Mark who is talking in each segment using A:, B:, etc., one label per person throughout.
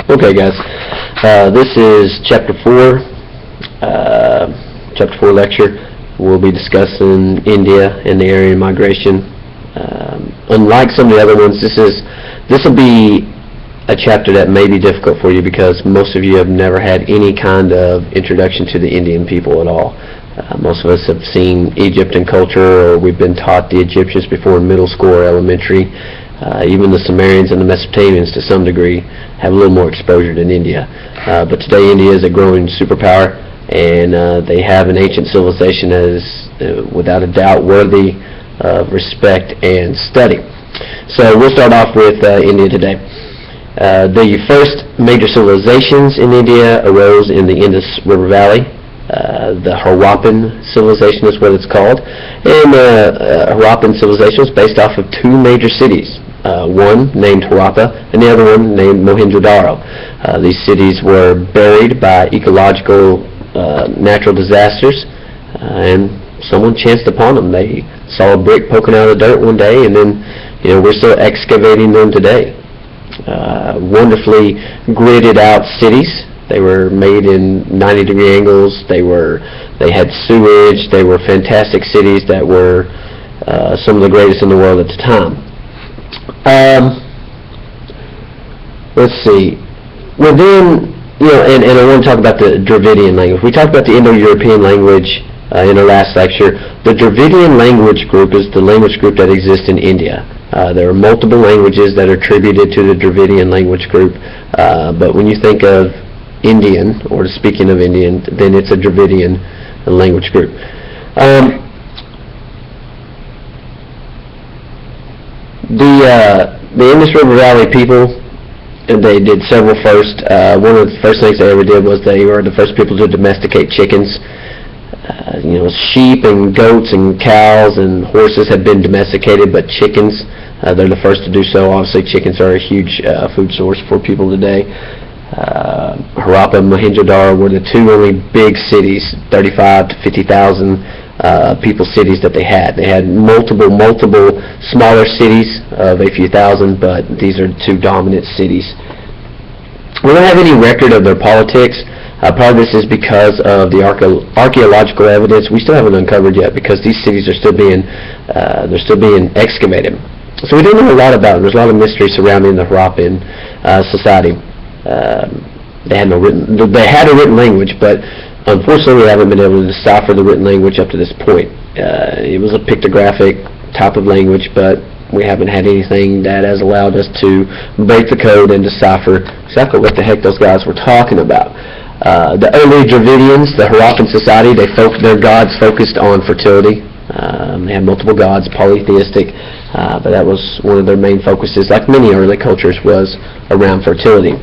A: Okay, guys, this is Chapter 4, Chapter 4 lecture. We'll be discussing India and the Aryan migration. Unlike some of the other ones, this will be a chapter that may be difficult for you because most of you have never had any kind of introduction to the Indian people at all. Most of us have seen Egyptian culture, or we've been taught the Egyptians before in middle school or elementary. Even the Sumerians and the Mesopotamians to some degree have a little more exposure than India. But today India is a growing superpower, and they have an ancient civilization that is without a doubt worthy of respect and study. So we'll start off with India today. The first major civilizations in India arose in the Indus River Valley. The Harappan civilization is what it's called, and Harappan civilization was based off of two major cities, one named Harappa and the other one named Mohenjo-daro. These cities were buried by ecological natural disasters, and someone chanced upon them. They saw a brick poking out of the dirt one day, and then we're still excavating them today. Wonderfully gridded out cities. They were made in 90-degree angles. They had sewage. They were fantastic cities that were some of the greatest in the world at the time. Let's see. Within, and I want to talk about the Dravidian language. We talked about the Indo-European language in our last lecture. The Dravidian language group is the language group that exists in India. There are multiple languages that are attributed to the Dravidian language group, but when you think of Indian, or speaking of Indian, then it's a Dravidian language group. The Indus River Valley people, they did several first. One of the first things they ever did was they were the first people to domesticate chickens. Sheep and goats and cows and horses had been domesticated, but chickens, they're the first to do so. Obviously, chickens are a huge food source for people today. Harappa and Mohenjo-daro were the two only big cities, 35 to 50,000 people cities that they had. They had multiple smaller cities of a few thousand, but these are two dominant cities. We don't have any record of their politics. Part of this is because of the archaeological evidence we still haven't uncovered yet, because these cities are still being excavated. So we don't know a lot about them. There's a lot of mystery surrounding the Harappan society. They had a written language, but unfortunately we haven't been able to decipher the written language up to this point. It was a pictographic type of language, but we haven't had anything that has allowed us to break the code and decipher exactly what the heck those guys were talking about. The early Dravidians, the Harappan society, their gods focused on fertility. They had multiple gods, polytheistic, but that was one of their main focuses, like many early cultures, was around fertility.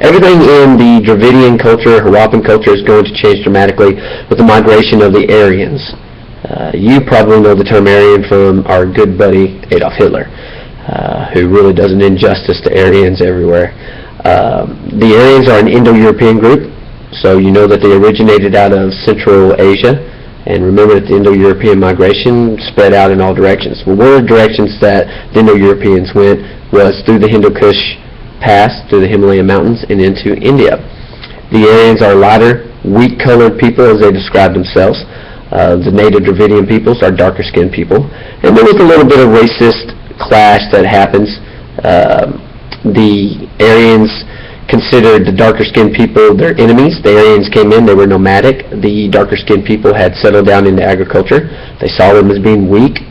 A: Everything in the Dravidian culture, Harappan culture, is going to change dramatically with the migration of the Aryans. You probably know the term Aryan from our good buddy Adolf Hitler, who really does an injustice to Aryans everywhere. The Aryans are an Indo-European group, so you know that they originated out of Central Asia, and remember that the Indo-European migration spread out in all directions. Well, one of the directions that the Indo-Europeans went was through the Hindu-Kush Pass, through the Himalayan mountains, and into India. The Aryans are lighter, wheat-colored people, as they describe themselves. The native Dravidian peoples are darker-skinned people, and there was a little bit of racist clash that happens. The Aryans considered the darker-skinned people their enemies. The Aryans came in, they were nomadic. The darker-skinned people had settled down into agriculture. They saw them as being weak.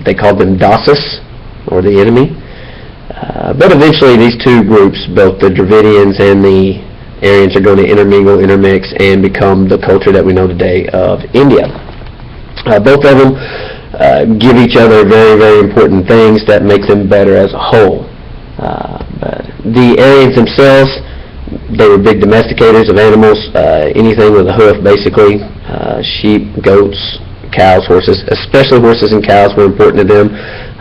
A: They called them Dasis, or the enemy. But eventually these two groups, both the Dravidians and the Aryans, are going to intermix, and become the culture that we know today of India. Both of them give each other very, very important things that make them better as a whole. But the Aryans themselves, they were big domesticators of animals, anything with a hoof basically, sheep, goats, cows, horses, especially horses and cows were important to them.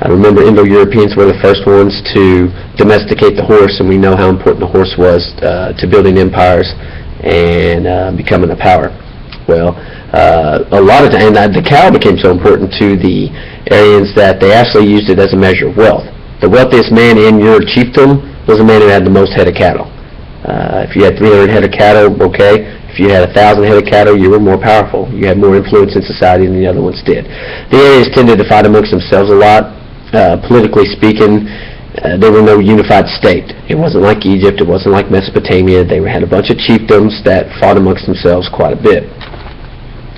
A: Remember, Indo-Europeans were the first ones to domesticate the horse, and we know how important the horse was to building empires and becoming a power. Well, a lot of times, the cow became so important to the Aryans that they actually used it as a measure of wealth. The wealthiest man in your chiefdom was the man who had the most head of cattle. If you had 300 head of cattle, okay. If you had 1,000 head of cattle, you were more powerful. You had more influence in society than the other ones did. The areas tended to fight amongst themselves a lot. Politically speaking, there were no unified state. It wasn't like Egypt. It wasn't like Mesopotamia. They had a bunch of chiefdoms that fought amongst themselves quite a bit.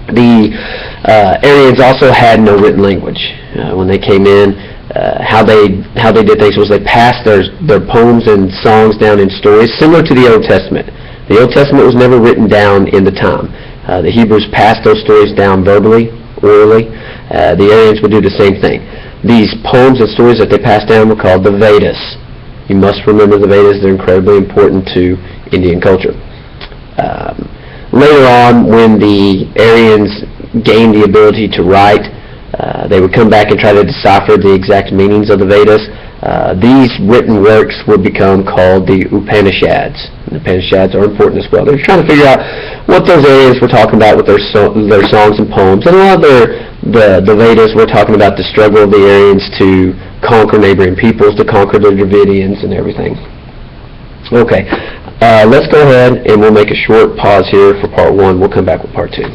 A: The Aryans also had no written language. When they came in, how they did things was they passed their poems and songs down in stories, similar to the Old Testament. The Old Testament was never written down in the time. The Hebrews passed those stories down verbally, orally. The Aryans would do the same thing. These poems and stories that they passed down were called the Vedas. You must remember the Vedas. They're incredibly important to Indian culture. Later on, when the Aryans gained the ability to write, they would come back and try to decipher the exact meanings of the Vedas. These written works would become called the Upanishads. And the Upanishads are important as well. They're trying to figure out what those Aryans were talking about with their songs and poems. And a lot of the Vedas were talking about the struggle of the Aryans to conquer neighboring peoples, to conquer the Dravidians and everything. Okay, let's go ahead and we'll make a short pause here for part one. We'll come back with part two.